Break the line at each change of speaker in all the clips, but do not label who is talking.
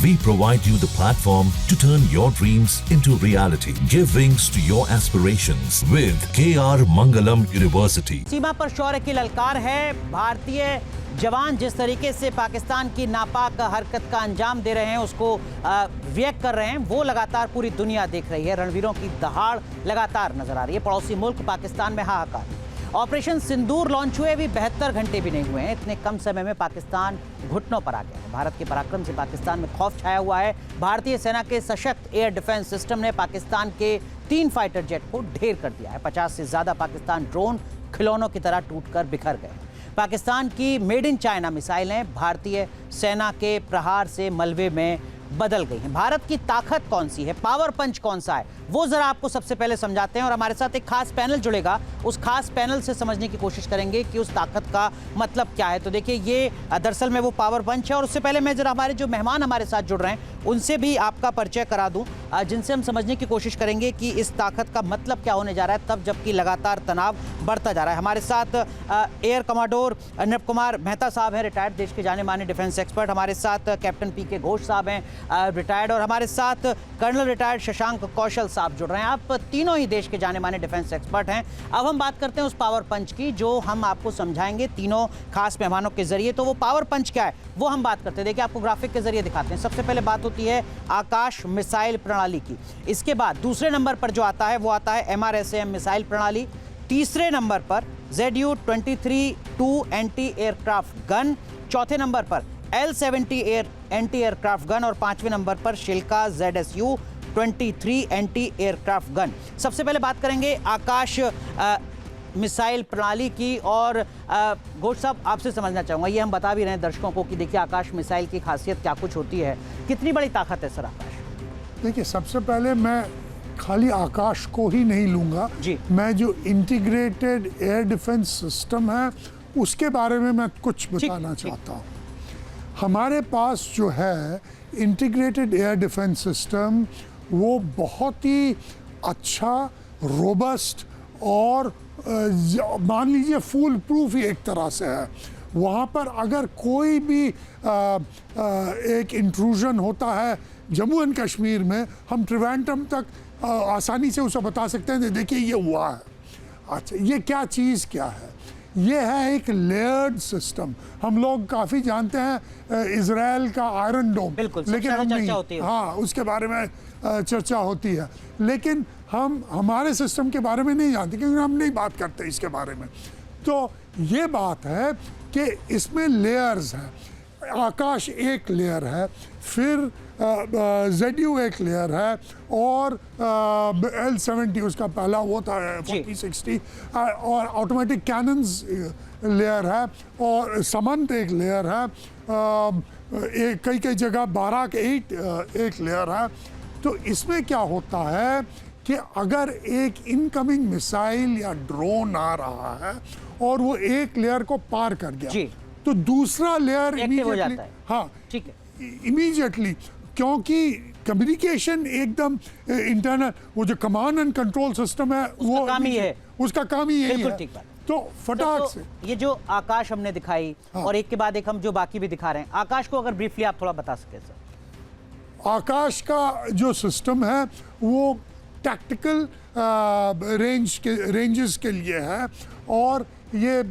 We provide you the platform to turn your dreams into reality. Give wings to your aspirations with KR Mangalam University.
सीमा पर शौर्य की ललकार है। भारतीय जवान जिस तरीके से पाकिस्तान की नापाक हरकत का अंजाम दे रहे हैं, उसको व्यक्त कर रहे हैं, वो लगातार पूरी दुनिया देख रही है। रणवीरों की दहाड़ लगातार नजर आ रही है। पड़ोसी मुल्क पाकिस्तान में हाहाकार। ऑपरेशन सिंदूर लॉन्च हुए भी 72 घंटे भी नहीं हुए हैं। इतने कम समय में पाकिस्तान घुटनों पर आ गया है। भारत के पराक्रम से पाकिस्तान में खौफ छाया हुआ है। भारतीय सेना के सशक्त एयर डिफेंस सिस्टम ने पाकिस्तान के 3 फाइटर जेट को ढेर कर दिया है। 50 से ज्यादा पाकिस्तान ड्रोन खिलौनों की तरह टूटकर बिखर गए। पाकिस्तान की मेड इन चाइना मिसाइलें भारतीय सेना के प्रहार से मलबे में बदल गई हैं। भारत की ताकत कौन सी है, पावर पंच कौन सा है, वो जरा आपको सबसे पहले समझाते हैं। और हमारे साथ एक खास पैनल जुड़ेगा, उस खास पैनल से समझने की कोशिश करेंगे कि उस ताकत का मतलब क्या है। तो देखिए, ये दरअसल में वो पावर पंच है। और उससे पहले मैं जरा हमारे जो मेहमान हमारे साथ जुड़ रहे हैं उनसे भी आपका परिचय करा दूं, जिनसे हम समझने की कोशिश करेंगे कि इस ताकत का मतलब क्या होने जा रहा है, तब जबकि लगातार तनाव बढ़ता जा रहा है। हमारे साथ एयर कमांडोर नृप कुमार मेहता साहब हैं, रिटायर्ड, देश के जाने माने डिफेंस एक्सपर्ट। हमारे साथ कैप्टन PK घोष साहब हैं, रिटायर्ड। और हमारे साथ कर्नल रिटायर्ड शशांक कौशल साहब जुड़ रहे हैं। आप तीनों ही देश के जाने माने डिफेंस एक्सपर्ट हैं। अब हम बात करते हैं उस पावर पंच की, जो हम आपको समझाएंगे तीनों खास मेहमानों के जरिए। तो वो पावर पंच क्या है, वो हम बात करते हैं। देखिए, आपको ग्राफिक के जरिए दिखाते हैं। सबसे पहले बात होती है आकाश मिसाइल प्रणाली की। इसके बाद दूसरे नंबर पर जो आता है वो आता है MRSAM मिसाइल प्रणाली। तीसरे नंबर पर ZU-23-2 एंटी एयरक्राफ्ट गन। चौथे नंबर पर L-70 एंटी एयरक्राफ्ट गन। और पांचवें नंबर पर शिल्का ZSU-23 एंटी एयरक्राफ्ट गन। सबसे पहले बात करेंगे आकाश मिसाइल प्रणाली की। और घोष साहब, आपसे समझना चाहूँगा, ये हम बता भी रहे हैं दर्शकों को कि देखिए आकाश मिसाइल की खासियत क्या कुछ होती है, कितनी बड़ी ताकत है सर आकाश?
देखिए, सबसे पहले मैं खाली आकाश को ही नहीं लूँगा
जी।
मैं जो इंटीग्रेटेड एयर डिफेंस सिस्टम है उसके बारे में मैं कुछ बताना चाहता हूँ। हमारे पास जो है इंटीग्रेटेड एयर डिफेंस सिस्टम, वो बहुत ही अच्छा, रोबस्ट और मान लीजिए फुल प्रूफ ही एक तरह से है। वहाँ पर अगर कोई भी एक इंट्रूजन होता है जम्मू एंड कश्मीर में, हम त्रिवेंद्रम तक आसानी से उसे बता सकते हैं, देखिए ये हुआ है। अच्छा, ये क्या चीज़ क्या है? ये है एक लेयर्ड सिस्टम। हम लोग काफ़ी जानते हैं इजराइल का आयरन डोम, लेकिन हम नहीं, हाँ, उसके बारे में चर्चा होती है, लेकिन हम हमारे सिस्टम के बारे में नहीं जानते क्योंकि हम नहीं बात करते इसके बारे में। तो ये बात है कि इसमें लेयर्स हैं। आकाश एक लेयर है, फिर ZU एक लेयर है, और L-70 उसका पहला वो था 40-60, और ऑटोमेटिक कैनन्स लेयर है, और समंत एक लेयर है, कई कई जगह 12 के 8 एक लेयर है। तो इसमें क्या होता है कि अगर एक इनकमिंग मिसाइल या ड्रोन आ रहा है और वो एक लेयर को पार कर गया, तो दूसरा लेयर इमीडिएटली, हाँ, ठीक है, इमीडिएटली, क्योंकि कम्युनिकेशन एकदम इंटरनल, वो जो कमांड एंड कंट्रोल सिस्टम है वो काम ही है, उसका काम ही यही है। तो फटाक से
ये जो आकाश हमने दिखाई, हाँ, और एक के बाद एक हम जो बाकी भी दिखा रहे हैं, आकाश को अगर ब्रीफली आप थोड़ा बता सके सर। आकाश
का जो सिस्टम है वो टैक्टिकल रेंजेस के लिए है, और ये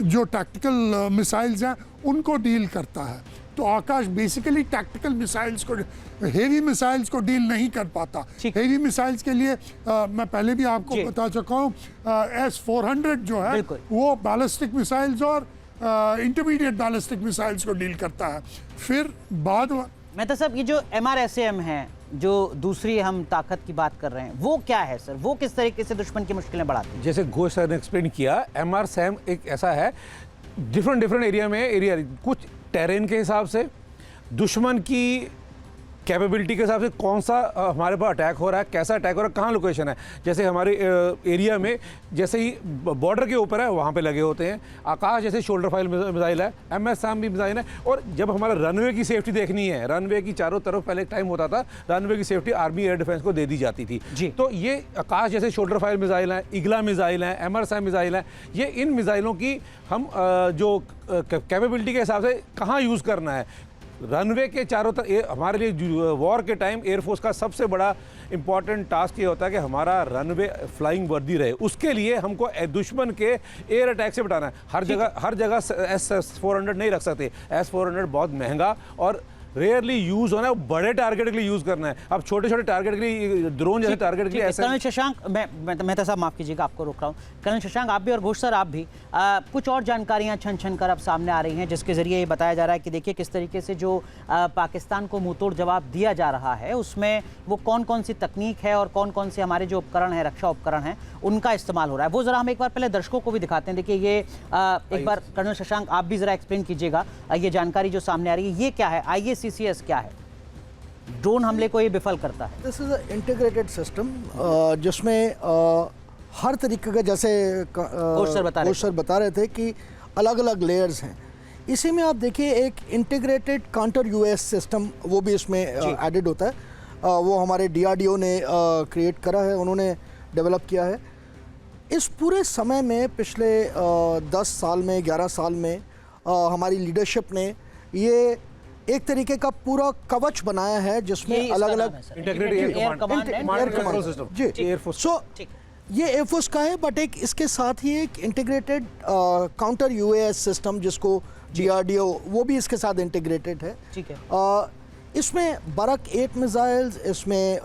जो टैक्टिकल मिसाइल्स हैं उनको डील करता है। तो आकाश बेसिकली टैक्टिकल मिसाइल्स को, हेवी मिसाइल्स को डील नहीं कर पाता। हेवी मिसाइल्स के लिए मैं पहले भी आपको बता चुका हूँ, S-400 जो है वो बैलिस्टिक मिसाइल्स और इंटरमीडिएट बैलिस्टिक मिसाइल्स को डील करता है। फिर बाद
मेहता साहब, ये जो MRSAM है, जो दूसरी हम ताकत की बात कर रहे हैं, वो क्या है सर? वो किस तरीके से दुश्मन की मुश्किलें बढ़ाती है?
जैसे घोष सर ने एक्सप्लेन किया, MRSAM एक ऐसा है, डिफरेंट एरिया में कुछ टेरेन के हिसाब से, दुश्मन की कैपेबिलिटी के हिसाब से कौन सा हमारे पास अटैक हो रहा है, कैसा अटैक हो रहा है, कहाँ लोकेशन है। जैसे हमारे एरिया में जैसे ही बॉर्डर के ऊपर है वहाँ पे लगे होते हैं। आकाश जैसे शोल्डर फाइल मिसाइल है, MSAM भी मिसाइल है। और जब हमारा रनवे की सेफ्टी देखनी है, रनवे की चारों तरफ पहले एक टाइम होता था, रनवे की सेफ्टी आर्मी एयर डिफेंस को दे दी जाती थी। तो ये आकाश जैसे शोल्डर फाइल मिसाइल हैं, इगला मिसाइल हैं, MRSAM मिसाइल हैं, ये इन मिसाइलों की हम जो कैपेबिलिटी के हिसाब से कहाँ यूज़ करना है, रनवे के चारों तरफ हमारे लिए वॉर के टाइम एयरफोर्स का सबसे बड़ा इंपॉर्टेंट टास्क ये होता है कि हमारा रनवे फ्लाइंग वर्दी रहे। उसके लिए हमको दुश्मन के एयर अटैक से बचाना है। हर जगह S-400 नहीं रख सकते। S-400 बहुत महंगा और रेयरली यूज होना है, बड़े टारगेट के लिए यूज करना है। अब छोटे छोटे टारगेट के लिए, ड्रोन जैसे टारगेट के लिए ऐसा।
कर्नल शशांक, मेहता साहब माफ कीजिएगा, आपको रोक रहा हूँ। कर्नल शशांक, आप भी और घोष सर आप भी, कुछ और जानकारियां छन छन कर अब सामने आ रही हैं, जिसके जरिए ये बताया जा रहा है कि देखिए किस तरीके से जो पाकिस्तान को मुंहतोड़ जवाब दिया जा रहा है, उसमें वो कौन कौन सी तकनीक है और कौन कौन से हमारे जो उपकरण हैं, रक्षा उपकरण हैं, उनका इस्तेमाल हो रहा है। वो जरा हम एक बार पहले दर्शकों को भी दिखाते हैं। देखिए ये एक बार कर्नल शशांक आप भी जरा एक्सप्लेन कीजिएगा, ये जानकारी जो सामने आ रही है ये क्या है, IACCS क्या है, ड्रोन हमले को ये विफल करता है।
दिस इज इंटीग्रेटेड सिस्टम जिसमें हर तरीके का, जैसे कोच सर बता रहे थे कि अलग अलग लेयर्स हैं। इसी में आप देखिए एक इंटीग्रेटेड काउंटर यूएस सिस्टम वो भी इसमें एडेड होता है। वो हमारे DRDO ने क्रिएट करा है, उन्होंने डेवलप किया है। इस पूरे समय में पिछले 10 साल में, 11 साल में हमारी लीडरशिप ने ये एक तरीके का पूरा कवच बनाया है जिसमें अलग अलग
इंटीग्रेटेड एयर कमांड सिस्टम जी एयरफोर्स।
सो ये एयरफोर्स का है, बट एक इसके साथ ही एक इंटीग्रेटेड काउंटर UAS सिस्टम जिसको DRDO, वो भी इसके साथ इंटीग्रेटेड है।
ठीक है।
इसमें बरक 8 मिसाइल्स, इसमें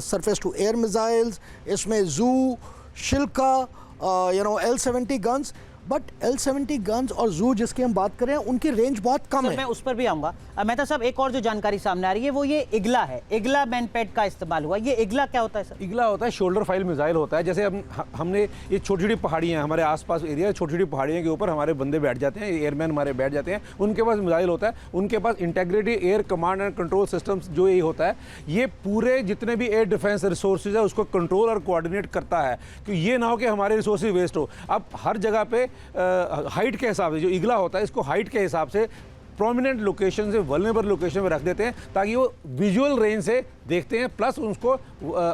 सरफेस टू एयर मिसाइल्स, इसमें जू, शिल्का, L-70 guns. But L-70 guns और जू जिसकी हम बात करें उनकी रेंज बहुत कम है।
मैं उस पर भी आऊंगा। मेहता साहब, एक और जो जानकारी सामने आ रही है वो ये इगला है, इगला मैनपैड का इस्तेमाल हुआ। ये इगला क्या होता है सर?
इगला होता है शोल्डर फाइल मिसाइल होता है। जैसे हमने ये छोटी छोटी पहाड़ियाँ, हमारे आसपास एरिया, छोटी छोटी पहाड़ियों के ऊपर हमारे बंदे बैठ जाते हैं, एयरमैन हमारे बैठ जाते हैं, उनके पास मिसाइल होता है। उनके पास integrated air command and control systems जो ये होता है, ये पूरे जितने भी एयर डिफेंस रिसोर्सेज है उसको कंट्रोल और कोऑर्डिनेट करता है कि ये ना हो कि हमारे रिसोर्सेज वेस्ट हो। अब हर जगह पे हाइट के हिसाब से जो इगला होता है, इसको हाइट के हिसाब से प्रोमिनेंट लोकेशन से वल्नरेबल लोकेशन में रख देते हैं ताकि वो विजुअल रेंज से देखते हैं, प्लस उसको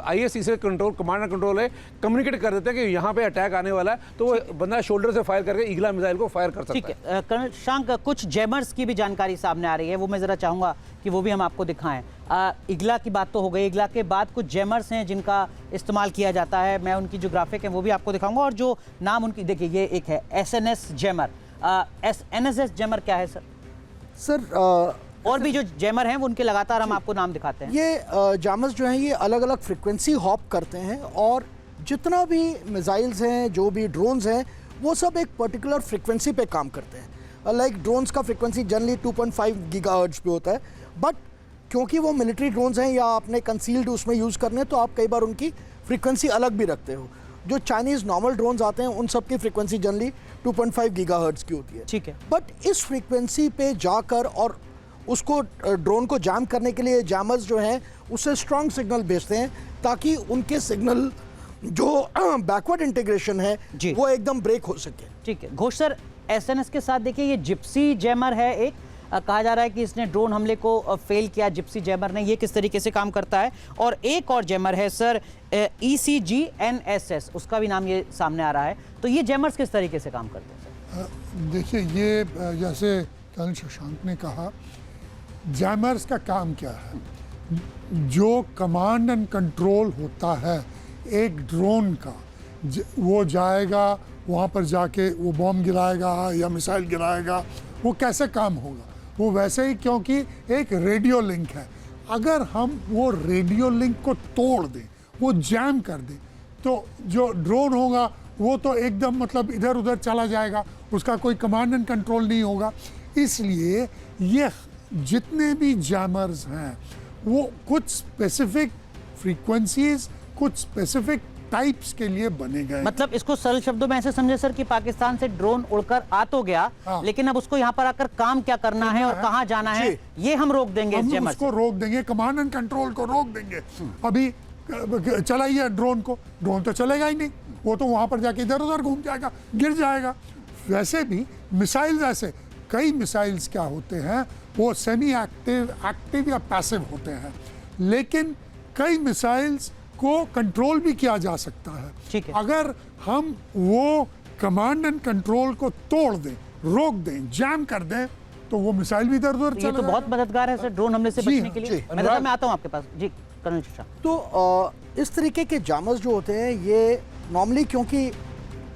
IAC से कंट्रोल, कमांड एंड कंट्रोल है, कम्युनिकेट कर देते हैं कि यहाँ पे अटैक आने वाला है, तो वो बंदा शोल्डर से फायर करके इगला मिसाइल को फायर कर सकता है।
ठीक है। कर्नल शशांक, कुछ जैमर्स की भी जानकारी सामने आ रही है, वो मैं ज़रा चाहूँगा कि वो भी हम आपको दिखाएं। इगला की बात तो हो गई, इगला के बाद कुछ जैमर्स हैं जिनका इस्तेमाल किया जाता है। मैं उनकी जो ग्राफिक है वो भी आपको दिखाऊंगा, और जो नाम उनकी, देखिए ये एक है SNS जैमर। NSS जैमर क्या है सर? और भी जो जैमर हैं वो उनके लगातार हम आपको नाम दिखाते हैं।
ये जैमर्स जो हैं ये अलग अलग फ्रीक्वेंसी हॉप करते हैं, और जितना भी मिसाइल्स हैं, जो भी ड्रोन्स हैं, वो सब एक पर्टिकुलर फ्रीक्वेंसी पे काम करते हैं। लाइक ड्रोन्स का फ्रीक्वेंसी जनरली 2.5 गीगाहर्ट्ज पे होता है, बट क्योंकि वो मिलिट्री ड्रोन्स हैं या आपने कंसील्ड उसमें यूज़ करने हैं, तो आप कई बार उनकी फ्रीक्वेंसी अलग भी रखते हो। जो चाइनीज़ नॉर्मल ड्रोन्स आते हैं उन सब की फ्रीक्वेंसी जनरली 2.5 गीगाहर्ट्ज की होती है।
ठीक है।
बट इस फ्रीक्वेंसी पे जाकर और उसको वो को जैम करने के लिए जैमर्स जो हैं उससे स्ट्रॉन्ग सिग्नल भेजते हैं ताकि उनके सिग्नल जो बैकवर्ड इंटीग्रेशन है वो एकदम ब्रेक हो सके।
ठीक है। घोष सर, SNS के साथ देखिए ये जिप्सी जैमर है एक, कहा जा रहा है कि इसने ड्रोन हमले को फेल किया, जिप्सी जैमर ने। ये किस तरीके से काम करता है? और एक और जैमर है सर ECG-NSS, उसका भी नाम ये सामने आ रहा है। तो ये जैमर्स किस तरीके से काम करते हैं सर?
देखिए, ये जैसे कर्नल शशांक ने कहा, जैमर्स का काम क्या है? जो कमांड एंड कंट्रोल होता है एक ड्रोन का, वो जाएगा वहाँ पर, जाके वो बॉम्ब गिराएगा या मिसाइल गिराएगा, वो कैसे काम होगा? वो वैसे ही, क्योंकि एक रेडियो लिंक है। अगर हम वो रेडियो लिंक को तोड़ दें, वो जैम कर दें, तो जो ड्रोन होगा वो तो एकदम मतलब इधर उधर चला जाएगा, उसका कोई कमांड एंड कंट्रोल नहीं होगा। इसलिए ये जितने भी जैमर्स हैं वो कुछ स्पेसिफिक फ्रीक्वेंसीज, कुछ स्पेसिफिक टाइप्स के लिए बने गए।
मतलब इसको सरल शब्दों में ऐसे समझे सर कि पाकिस्तान से ड्रोन उड़कर आ तो गया, लेकिन अब उसको यहाँ पर आकर काम क्या करना है और कहाँ जाना है, ये हम रोक देंगे।
हम उसको रोक देंगे, कमांड एंड कंट्रोल को रोक देंगे। अभी चलाइए ड्रोन को, ड्रोन तो चलेगा ही नहीं, वो तो वहाँ पर जाके इधर उधर घूम जाएगा, गिर जाएगा। वैसे भी मिसाइल्स, ऐसे कई मिसाइल्स क्या होते हैं, वो सेमी एक्टिव, एक्टिव या पैसिव होते हैं, लेकिन कई मिसाइल्स को कंट्रोल भी किया जा सकता है।
ठीक है।
अगर हम वो कमांड एंड कंट्रोल को तोड़ दें, रोक दें, जैम कर दें, तो वो मिसाइल भी इधर उधर
ये
चला
तो बहुत मददगार है सर ड्रोन हमले से
जी,
बचने के लिए।
जी।
मैं आता हूँ आपके पास जी कर्नल शशांक।
तो इस तरीके के जामर्स जो होते हैं ये नॉर्मली, क्योंकि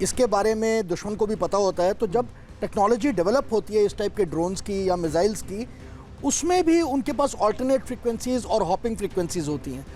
इसके बारे में दुश्मन को भी पता होता है, तो जब टेक्नोलॉजी डेवलप होती है इस टाइप के ड्रोन्स की या मिसाइल्स की, उसमें भी उनके पास ऑल्टरनेट फ्रीक्वेंसीज और हॉपिंग फ्रीक्वेंसीज होती हैं।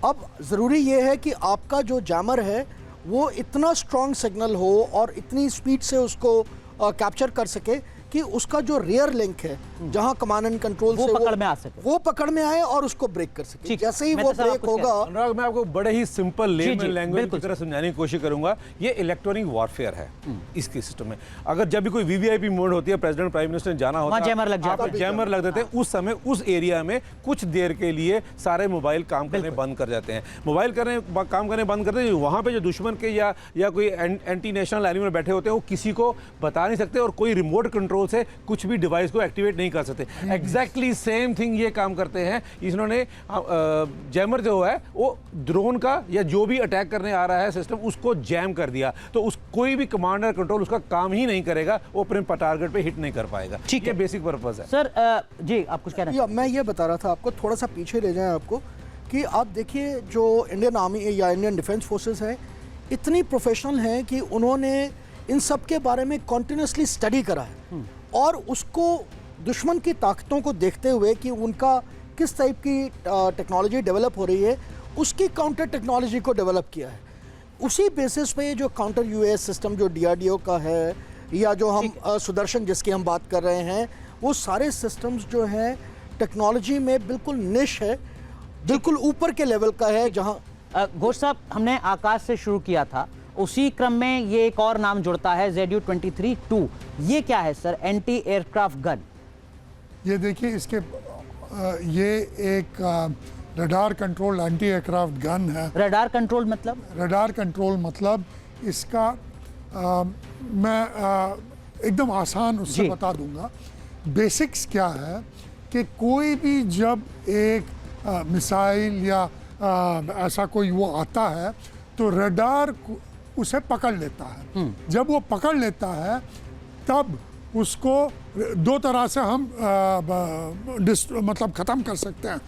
अब ज़रूरी ये है कि आपका जो जैमर है वो इतना स्ट्रॉन्ग सिग्नल हो और इतनी स्पीड से उसको कैप्चर कर सके कि उसका जो रियर लिंक है, जहां कमांड एंड कंट्रोल से
पकड़ में आ सके,
वो पकड़ में आए और उसको ब्रेक कर सके। जैसे ही वो ब्रेक होगा,
अनुराग मैं आपको बड़े ही सिंपल लेमन लैंग्वेज की तरह समझाने की कोशिश करूंगा। ये इलेक्ट्रॉनिक वॉरफेयर है इसके सिस्टम में। अगर जब भी कोई वीवीआईपी मोड होती है, प्रेसिडेंट प्राइम मिनिस्टर ने जाना होता है, जैमर लग देते हैं, उस समय उस एरिया में कुछ देर के लिए सारे मोबाइल काम करने बंद कर जाते हैं। मोबाइल काम करने बंद करते हैं। वहां पे जो दुश्मन के या कोई एंटी नेशनल एनिमल बैठे होते हैं वो किसी को बता नहीं सकते और कोई रिमोट कंट्रोल से कुछ भी डिवाइस को एक्टिवेट नहीं कर सकते। एग्जैक्टली सेम थिंग ये काम करते हैं। इन्होंने जैमर जो है वो ड्रोन का या जो भी अटैक करने आ रहा है सिस्टम, उसको जैम कर दिया, तो उस कोई भी कमांडर कंट्रोल उसका काम ही नहीं करेगा, वो अपने टारगेट पे हिट नहीं कर पाएगा।
ठीक
है,
ये
बेसिक पर्पस है।
सर जी आप कुछ कहना हैं?
मैं ये बता रहा था आपको, थोड़ा सा पीछे ले जाएं आपको, कि आप देखिए जो इंडियन आर्मी या इंडियन डिफेंस फोर्सेस है, इतनी प्रोफेशनल हैं कि उन्होंने इन सब के बारे में कॉन्टिन्यूसली स्टडी करा है और उसको दुश्मन की ताकतों को देखते हुए कि उनका किस टाइप की टेक्नोलॉजी डेवलप हो रही है, उसकी काउंटर टेक्नोलॉजी को डेवलप किया है। उसी बेसिस पे जो काउंटर यूएस सिस्टम जो डीआरडीओ का है या जो हम सुदर्शन जिसकी हम बात कर रहे हैं, वो सारे सिस्टम्स जो हैं टेक्नोलॉजी में बिल्कुल निश है, बिल्कुल ऊपर के लेवल का है। जहाँ
घोष साहब हमने आकाश से शुरू किया था, उसी क्रम में ये एक और नाम जुड़ता है ZU-23-2। ये क्या है सर? Anti aircraft gun.
ये देखिए इसके ये एक radar control anti aircraft gun है।
रडार कंट्रोल मतलब?
रडार कंट्रोल मतलब इसका मैं एकदम आसान उससे बता दूंगा। बेसिक्स क्या है कि कोई भी जब एक मिसाइल या ऐसा कोई वो आता है तो रडार उसे पकड़ लेता है। जब वो पकड़ लेता है तब उसको दो तरह से हम मतलब ख़त्म कर सकते हैं।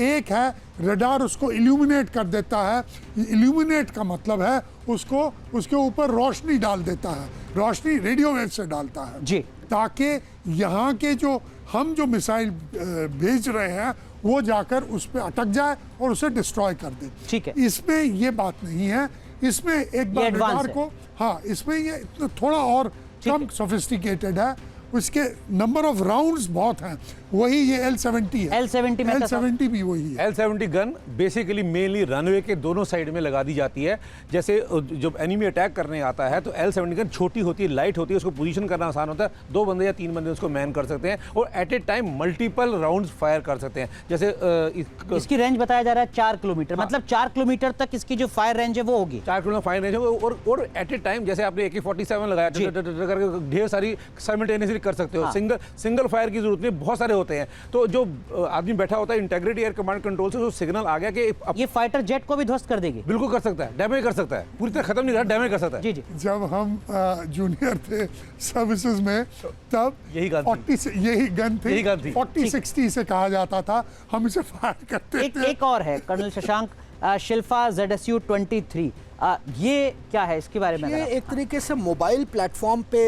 एक है रडार उसको इल्यूमिनेट कर देता है। इल्यूमिनेट का मतलब है उसको उसके ऊपर रोशनी डाल देता है, रोशनी रेडियो वेव से डालता है
जी,
ताकि यहाँ के जो हम जो मिसाइल भेज रहे हैं वो जाकर उस पर अटक जाए और उसे डिस्ट्रॉय कर दे।
ठीक है।
इसमें ये बात नहीं है। इसमें एक बार रडार को, हाँ, इसमें ये थोड़ा और कम सोफिस्टिकेटेड है। उसके नंबर ऑफ राउंड्स बहुत हैं। वही ये L-70 है। L-70 भी वही है।
L-70 gun basically mainly runway के दोनों साइड में लगा दी जाती है। जैसे जब एनिमी अटैक करने आता है तो L-70 गन छोटी होती है, लाइट होती है, उसको पोजीशन करना आसान होता है। 2 बंदे या 3 बंदे उसको मैन कर सकते हैं और at a time multiple rounds fire कर सकते हैं। जैसे
इसकी रेंज बताया जा रहा है 4 किलोमीटर। हाँ। मतलब 4 किलोमीटर तक इसकी जो फायर रेंज है वो होगी।
4 किलोमीटर फायर रेंज है और एट ए टाइम जैसे आपने AK-47 लगाया करके ढेर सारी साइमल्टेनियसली कर सकते हो। हाँ। सिंगल फायर की जरूरत नहीं, बहुत सारे होते हैं। तो जो आदमी बैठा होता है इंटीग्रेटेड एयर कमांड कंट्रोल से जो सिग्नल आ गया कि
ये फाइटर जेट को भी ध्वस्त कर देगी।
बिल्कुल कर सकता है, डैमेज कर सकता है, पूरी तरह खत्म नहीं कर, डैमेज कर सकता है।
जी जी।
जब हम जूनियर थे सर्विसेज में तब
यही गन थी
40-60 से कहा जाता था। हम इसे फायर करते थे।
एक और है कर्नल शशांक, शिल्पा ZSU-23। ये क्या है, इसके बारे में?
ये एक तरीके से मोबाइल प्लेटफॉर्म पे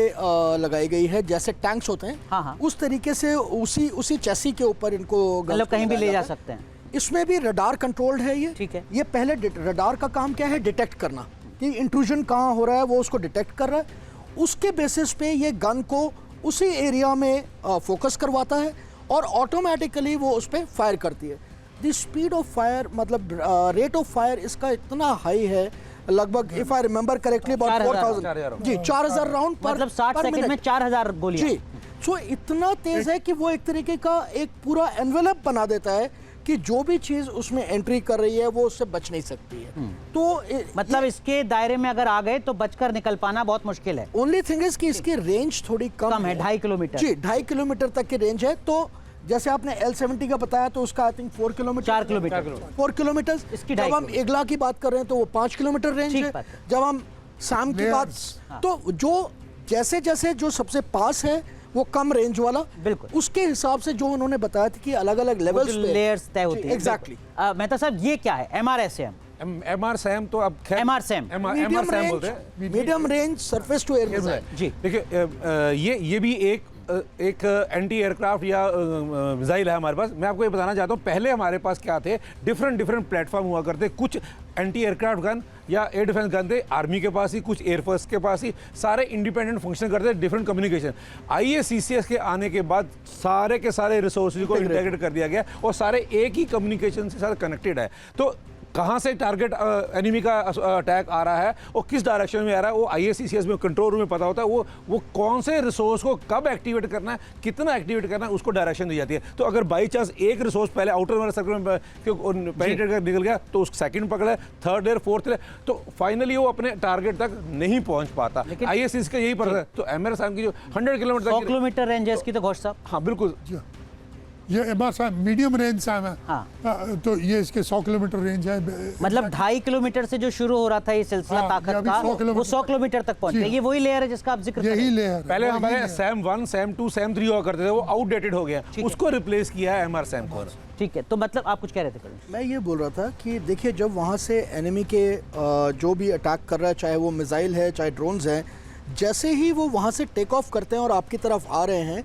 लगाई गई है, जैसे टैंक्स होते हैं।
हाँ।
उस तरीके से उसी चैसी के ऊपर इनको
मतलब कहीं भी ले जा सकते हैं।
इसमें भी रडार कंट्रोल्ड है ये।
ठीक है।
ये पहले रडार का काम क्या है, डिटेक्ट करना कि इंट्रूजन कहाँ हो रहा है, वो उसको डिटेक्ट कर रहा है। उसके बेसिस पे ये गन को उसी एरिया में फोकस करवाता है और ऑटोमेटिकली वो उस पर फायर करती है। द स्पीड ऑफ फायर मतलब रेट ऑफ फायर इसका इतना हाई है, लगभग if I remember correctly about 4000 जी 4000 राउंड पर
मतलब 60 सेकंड में 4000 गोलियां
जी। सो इतना तेज है कि वो एक तरीके का एक पूरा एनवेलप बना देता है कि जो भी चीज उसमें एंट्री कर रही है वो उससे बच नहीं सकती है। तो
मतलब इसके दायरे में अगर आ गए तो बचकर निकल पाना बहुत मुश्किल है।
ओनली थिंग इज कि इसकी रेंज थोड़ी कम है,
2.5 किलोमीटर
जी 2.5 किलोमीटर तक की रेंज है। तो जैसे आपने L-70 का बताया तो उसका आई थिंक 4 किलोमीटर 4 किलोमीटर। जब हम एगला की बात कर रहे हैं तो वो 5 किलोमीटर रेंज है। जब हम शाम की बात, तो जो जैसे जैसे जो सबसे पास है वो कम रेंज वाला,
बिल्कुल
उसके हिसाब से जो उन्होंने बताया था कि अलग अलग लेवल्स पे
लेयर्स तय होती है।
एग्जैक्टली।
मेहता साहब ये क्या है MRSAM?
MRSAM तो अब खैर
MRSAM
MRSAM बोलते हैं,
medium range surface to air missile.
जी
देखिए ये भी एक एंटी एयरक्राफ्ट या मिसाइल है हमारे पास। मैं आपको ये बताना चाहता हूँ, पहले हमारे पास क्या थे, डिफरेंट प्लेटफॉर्म हुआ करते। कुछ एंटी एयरक्राफ्ट गन या एयर डिफेंस गन थे आर्मी के पास ही, कुछ एयरफोर्स के पास ही, सारे इंडिपेंडेंट फंक्शन करते थे, डिफरेंट कम्युनिकेशन। IACCS के आने के बाद सारे के सारे रिसोर्सेज को इंटीग्रेट कर दिया गया और सारे एक ही कम्युनिकेशन से साथ कनेक्टेड है। तो कहाँ से टारगेट एनिमी का अटैक आ रहा है और किस डायरेक्शन में आ रहा है, वो IACCS में कंट्रोल रूम में पता होता है। वो कौन से रिसोर्स को कब एक्टिवेट करना है, कितना एक्टिवेट करना है, उसको डायरेक्शन दी जाती है। तो अगर बाई चांस एक रिसोर्स पहले आउटर वाले सर्कल में पेनिट्रेट कर निकल गया तो उसको सेकंड पकड़े, थर्ड एयर, फोर्थ एयर, तो फाइनली वो अपने टारगेट तक नहीं पहुंच पाता। IACCS का यही पता है। तो MRSAM की जो 100 किलोमीटर
100 किलोमीटर रेंज है इसकी, तो घोष साहब
हाँ बिल्कुल,
ये MRSAM मीडियम रेंज सैम है।
हाँ।
तो ये इसके 100 किलोमीटर रेंज है।
मतलब 2.5 किलोमीटर से जो शुरू हो रहा था ये सिलसिला ताकत का, वो 100 किलोमीटर तक पहुंच गया। ये वही लेयर है जिसका आप जिक्र कर रहे हैं।
यही लेयर।
पहले हमारे SAM 1, SAM 2, SAM 3 हुआ करते थे, वो आउटडेटेड हो गया, उसको रिप्लेस किया है MRSAM को।
ठीक है, तो मतलब आप कुछ कह रहे थे करण?
मैं ये बोल रहा था कि देखिए, जब वहाँ से एनिमी के जो भी अटैक कर रहा है, चाहे वो मिसाइल है चाहे ड्रोन्स हैं, जैसे ही वो वहाँ से टेक ऑफ करते हैं और आपकी तरफ आ रहे हैं,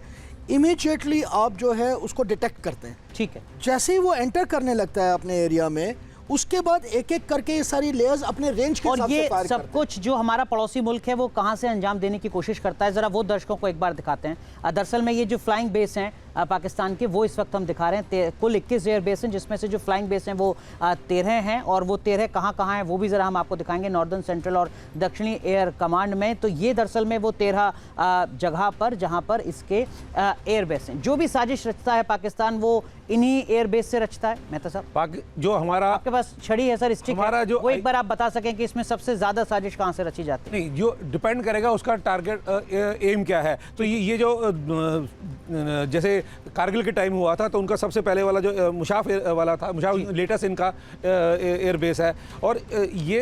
इमीडिएटली आप जो है उसको डिटेक्ट करते हैं।
ठीक है।
जैसे ही वो एंटर करने लगता है अपने एरिया में, उसके बाद एक एक करके ये सारी लेयर्स अपने रेंज के हिसाब से फायर करते हैं।
और ये सब कुछ जो हमारा पड़ोसी मुल्क है वो कहां से अंजाम देने की कोशिश करता है, जरा वो दर्शकों को एक बार दिखाते हैं। दरअसल में ये जो फ्लाइंग बेस हैं पाकिस्तान के, वो इस वक्त हम दिखा रहे हैं। कुल 21 एयर बेस हैं, जिसमें से जो फ्लाइंग बेस हैं वो 13 हैं, और वो 13 कहाँ हैं वो भी ज़रा हम आपको दिखाएंगे, नॉर्दर्न, सेंट्रल और दक्षिणी एयर कमांड में। तो ये दरअसल में वो 13 जगह पर जहाँ पर इसके एयर बेस हैं। जो भी साजिश रचता है पाकिस्तान वो इन्हीं एयर बेस से रचता है। मेहता साहब,
जो हमारा
आपके पास छड़ी है सर, स्टिक
हमारा
है,
जो
वो एक बार आप बता सकें कि इसमें सबसे ज़्यादा साजिश कहाँ से रची जाती है?
नहीं, जो डिपेंड करेगा उसका टारगेट एम क्या है। तो ये जो जैसे कारगिल के टाइम हुआ था, तो उनका सबसे पहले वाला जो मुशाफ वाला था, मुशाफ लेटेस्ट इनका एयर बेस है, और ये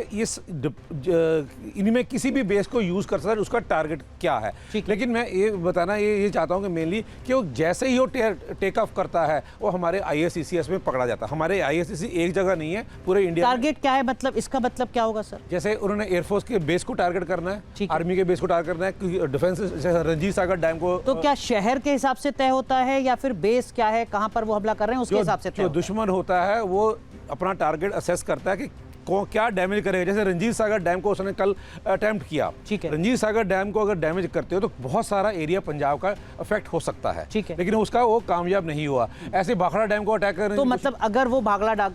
इनमें किसी भी बेस को यूज़ कर सकता है, उसका टारगेट क्या है। लेकिन मैं ये बताना ये चाहता हूँ कि मेनली कि वो जैसे ही वो टेक ऑफ करता है वो हमारे IACCS में पकड़ा जाता है। हमारे IACC एक जगह नहीं है, पूरे इंडिया।
टारगेट क्या है, मतलब इसका मतलब क्या होगा सर?
जैसे उन्होंने एयरफोर्स के बेस को टारगेट करना है, आर्मी के बेस को टारगेट करना है, डिफेंस जैसे रंजीत सागर डैम को।
तो क्या शहर के हिसाब से तय होता है या फिर बेस क्या है, कहां पर वो हमला कर रहे हैं उसके हिसाब से तय
जो दुश्मन होता है वो अपना टारगेट असेस करता है कि क्या डैमेज करेगा। जैसे रंजीत सागर डैम को उसने कल अटेम्प्ट किया।
ठीक है।
रंजीत सागर डैम को अगर डैमेज करते हो तो बहुत सारा एरिया पंजाब का अफेक्ट हो सकता है।
ठीक है।
लेकिन उसका वो कामयाब नहीं हुआ। ऐसे भाखड़ा डैम को अटैक करने,
तो मतलब अगर वो भाखड़ा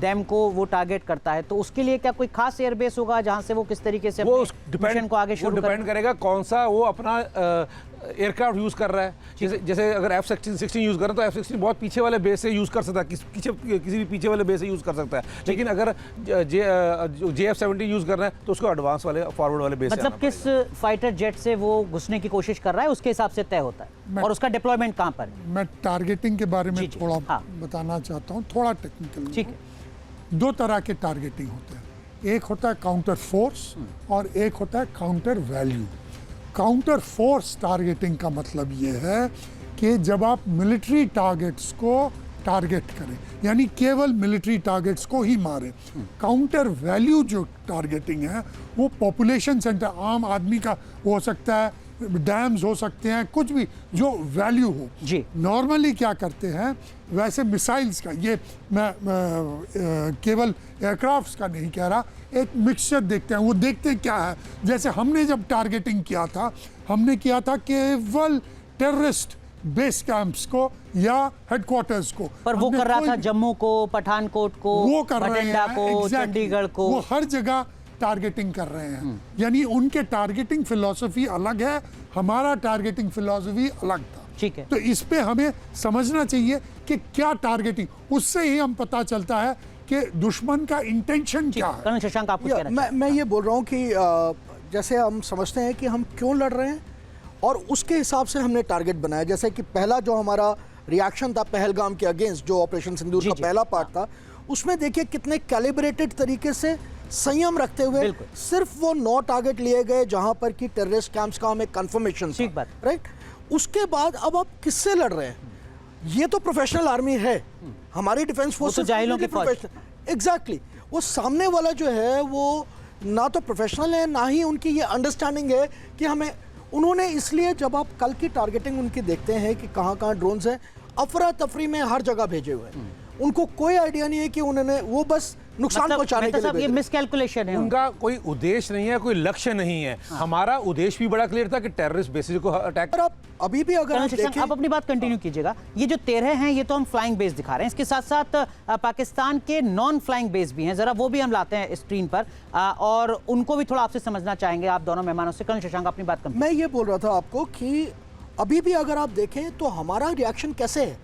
डैम को वो टारगेट करता है तो उसके लिए क्या कोई खास एयरबेस होगा जहां से वो किस तरीके से
वो
मिशन को आगे शुरू
डिपेंड करेगा कौन सा वो अपना एयरक्राफ्ट यूज कर रहा है। जैसे अगर F-16 यूज कर रहा है तो F-16 बहुत पीछे वाले बेस से यूज कर सकता है, किसी भी पीछे वाले बेस से यूज कर सकता है। लेकिन अगर JF-17 यूज कर रहा है तो उसको एडवांस वाले, फॉरवर्ड वाले बेस।
मतलब किस फाइटर जेट से वो घुसने की कोशिश कर रहा है उसके हिसाब से तय होता है, और उसका डिप्लॉयमेंट कहां पर है।
मैं टारगेटिंग के बारे में थोड़ा बताना चाहता हूँ, थोड़ा टेक्निकल।
ठीक है।
2 तरह के टारगेटिंग होते हैं, एक होता है काउंटर फोर्स और एक होता है counter value. Counter force targeting का मतलब ये है कि जब आप मिलिट्री टारगेट्स को टारगेट करें, यानी केवल मिलिट्री टारगेट्स को ही मारें। काउंटर वैल्यू जो टारगेटिंग है वो पॉपुलेशन सेंटर, आम आदमी का हो सकता है, डैम्स हो सकते हैं, कुछ भी जो वैल्यू हो।
जी।
नॉर्मली क्या करते हैं, वैसे मिसाइल्स का, ये मैं केवल एयरक्राफ्ट्स का नहीं कह रहा, एक मिक्सचर देखते हैं। वो देखते क्या है, जैसे हमने जब टारगेटिंग किया था, हमने किया था केवल टेररिस्ट बेस कैंप्स को या हेडक्वार्टर्स को।
पर वो कर रहा था जम्मू को, पठानकोट को,
वो कर रहे हैं
को, चंडीगढ़ को,
वो हर जगह टारगेटिंग कर रहे हैं। यानी उनके टारगेटिंग फिलॉसफी अलग है, हमारा टारगेटिंग फिलॉसफी अलग था।
ठीक है।
तो इस पे हमें समझना चाहिए कि क्या टारगेटिंग, उससे ही हम पता चलता है कि दुश्मन का इंटेंशन क्या है।
करण शशांक, आप कुछ कह रहे हैं?
मैं ये बोल रहा हूँ कि जैसे हम समझते हैं कि हम क्यों लड़ रहे हैं और उसके हिसाब से हमने टारगेट बनाया। जैसे कि पहला जो हमारा रिएक्शन था पहलगाम के अगेंस्ट, जो ऑपरेशन सिंदूर का पहला पार्ट था, उसमें देखिए कितने कैलिब्रेटेड तरीके से, संयम रखते हुए सिर्फ वो 9 टारगेट लिए गए जहां पर कि टेररिस्ट कैंप्स का हमें कंफर्मेशन था, राइट। उसके बाद अब आप किससे लड़ रहे हैं? ये तो प्रोफेशनल आर्मी है, हमारी डिफेंस फोर्सेस
जाहिलों की फौज।
एग्जैक्टली, वो सामने वाला जो है वो ना तो प्रोफेशनल है, ना ही उनकी ये अंडरस्टैंडिंग है कि हमें, उन्होंने इसलिए जब आप कल की टारगेटिंग उनकी देखते हैं कि कहाँ कहाँ ड्रोन्स हैं, अफरा तफरी में हर जगह भेजे हुए हैं, उनको कोई आइडिया नहीं है कि उन्होंने, वो बस नुकसान पहुंचाने के लिए भेजे।
ये मिसकैलकुलेशन है,
उनका कोई उद्देश्य नहीं है, कोई लक्ष्य नहीं है। हमारा उद्देश्य भी बड़ा क्लियर था कि टेररिस्ट बेसिस को अटैक।
और आप अभी भी अगर आप देखें,
आप अपनी बात कंटिन्यू कीजिएगा। ये जो 13 हैं ये तो हम फ्लाइंग बेस दिखा रहे हैं, इसके साथ साथ पाकिस्तान के नॉन फ्लाइंग बेस भी हैं, जरा वो भी हम लाते हैं स्क्रीन पर और उनको भी थोड़ा आपसे समझना चाहेंगे आप दोनों मेहमानों से। कर्नल शशांक अपनी बात
मैं ये बोल रहा था आपको कि अभी भी अगर आप देखें तो हमारा रिएक्शन कैसे है,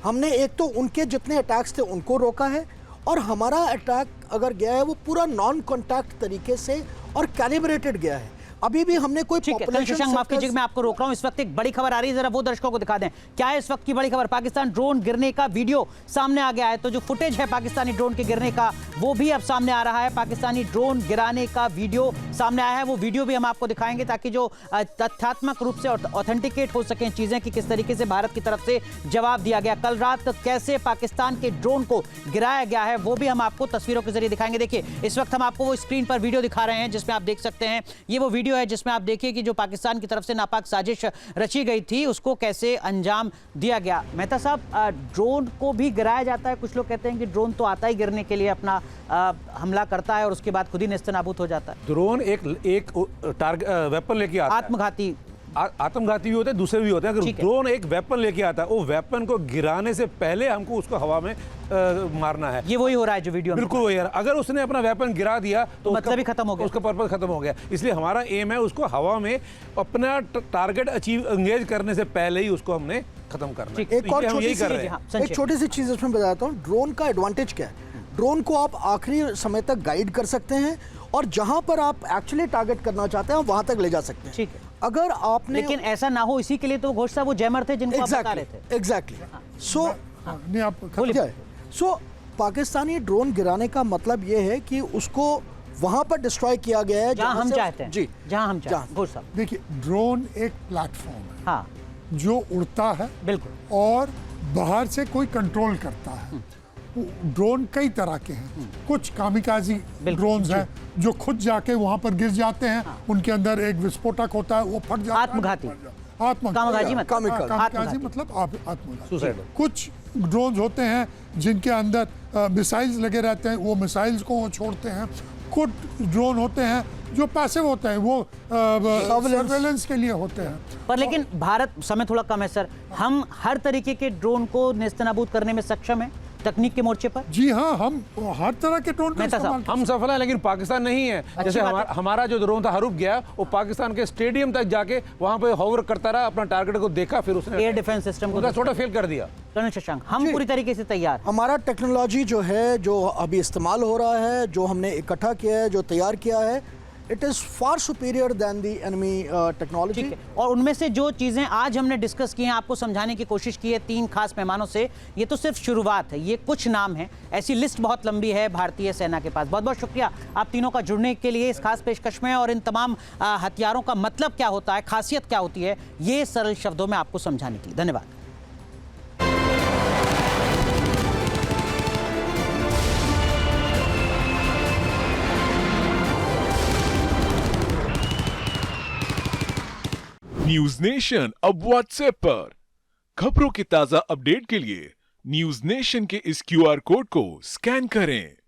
हमने एक तो उनके जितने अटैक्स थे उनको रोका है, और हमारा अटैक अगर गया है वो पूरा नॉन कॉन्टैक्ट तरीके से और कैलिब्रेटेड गया है। अभी भी हमने कोई
पॉपुलेशन, माफ कीजिएगा मैं आपको रोक रहा हूं, इस वक्त एक बड़ी खबर आ रही है, जरा वो दर्शकों को दिखा दें। क्या है इस वक्त की बड़ी खबर? पाकिस्तान ड्रोन गिरने का वीडियो सामने आ गया है, तो जो फुटेज है पाकिस्तानी ड्रोन के गिरने का वो भी अब सामने आ रहा है। पाकिस्तानी ड्रोन गिराने का वीडियो सामने आया है, वो वीडियो भी हम आपको दिखाएंगे ताकि जो तथ्यात्मक रूप से ऑथेंटिकेट हो सकें चीजें कि किस तरीके से भारत की तरफ से जवाब दिया गया, कल रात कैसे पाकिस्तान के ड्रोन को गिराया गया है, वो भी हम आपको तस्वीरों के जरिए दिखाएंगे। देखिए इस वक्त हम आपको वो स्क्रीन पर वीडियो दिखा रहे हैं जिसमें आप देख सकते हैं, ये वो वीडियो है जिसमें आप देखिए कि जो पाकिस्तान की तरफ से नापाक साजिश रची गई थी उसको कैसे अंजाम दिया गया। मेहता साहब, ड्रोन को भी गिराया जाता है, कुछ लोग कहते हैं कि ड्रोन तो आता ही गिरने के लिए, अपना हमला करता है और उसके बाद खुद ही नेस्तनाबूद हो जाता है।
ड्रोन एक टारगेट वेपन लेके आता है,
आत्मघाती
आत्मघाती भी होते हैं, दूसरे भी होते हैं। अगर ड्रोन एक वेपन लेके आता है, वो वेपन को गिराने से पहले हमको उसको हवा में मारना है।
ये वही हो रहा है जो वीडियो में,
बिल्कुल वही है। अगर उसने अपना वेपन गिरा दिया तो
मतलब ही खत्म हो गया,
उसका पर्पस खत्म हो गया। इसलिए हमारा एम है उसको हवा में अपना टारगेट अचीव एंगेज करने से पहले ही उसको हमने खत्म करना है।
एक और छोटी सी चीज इसमें बताता हूँ, ड्रोन का एडवांटेज क्या है। ड्रोन को आप आखिरी समय तक गाइड कर सकते हैं और जहां पर आप एक्चुअली टारगेट करना चाहते हैं वहां तक ले जा सकते हैं।
ठीक है,
अगर आपने,
लेकिन ऐसा ना हो इसी के लिए तो घोष साहब वो जैमर थे जिनको आप बता रहे थे।
एग्जैक्टली। सो
नहीं, आप
सो पाकिस्तानी ड्रोन गिराने का मतलब ये है कि उसको वहां पर डिस्ट्रॉय किया गया है
जहां हम चाहते हैं।
जी,
जहां हम चाहते हैं। घोष साहब
देखिए, ड्रोन एक प्लेटफॉर्म है,
हाँ,
जो उड़ता है
बिल्कुल,
और बाहर से कोई कंट्रोल करता है। ड्रोन कई तरह के हैं, कुछ कामिकाजी ड्रोन्स हैं जो खुद जाके वहां पर गिर जाते हैं, उनके अंदर एक विस्फोटक होता है, वो फट जाता है।
आत्मघाती,
आत्मघाती मतलब आत्मघाती। कुछ ड्रोन्स होते हैं जिनके अंदर मिसाइल्स लगे रहते हैं, वो मिसाइल्स को वो छोड़ते हैं। कुछ ड्रोन होते हैं जो पैसिव होते हैं, वो सर्वेलेंस के लिए होते हैं।
पर लेकिन भारत, समय थोड़ा कम है सर, हम हर तरीके के ड्रोन को नेस्तनाबूद करने में सक्षम है तकनीक के मोर्चे पर?
जी हाँ, हम हर तरह के ड्रोन का इस्तेमाल,
हम सफल हैं, लेकिन पाकिस्तान नहीं है। जैसे हमारा जो ड्रोन था हरूप गया, वो पाकिस्तान के स्टेडियम तक जाके वहां पे होवर करता रहा, अपना टारगेट को देखा, फिर उसने
एयर डिफेंस सिस्टम को
छोटा फेल कर दिया।
कर्नल शशांक, हम पूरी तरीके से तैयार।
हमारा टेक्नोलॉजी जो है, जो अभी इस्तेमाल हो रहा है, जो हमने इकट्ठा किया है, जो तैयार किया है, it is far superior than the enemy technology.
और उनमें से जो चीज़ें आज हमने डिस्कस की हैं, आपको समझाने की कोशिश की है 3 खास मेहमानों से, ये तो सिर्फ शुरुआत है, ये कुछ नाम हैं, ऐसी लिस्ट बहुत लंबी है भारतीय सेना के पास। बहुत बहुत शुक्रिया आप तीनों का जुड़ने के लिए इस खास पेशकश में, और इन तमाम हथियारों का मतलब क्या होता है, खासियत क्या होती है, ये सरल शब्दों में आपको समझाने के लिए धन्यवाद।
न्यूज नेशन अब व्हाट्सएप पर खबरों की ताजा अपडेट के लिए न्यूज नेशन के इस QR कोड को स्कैन करें।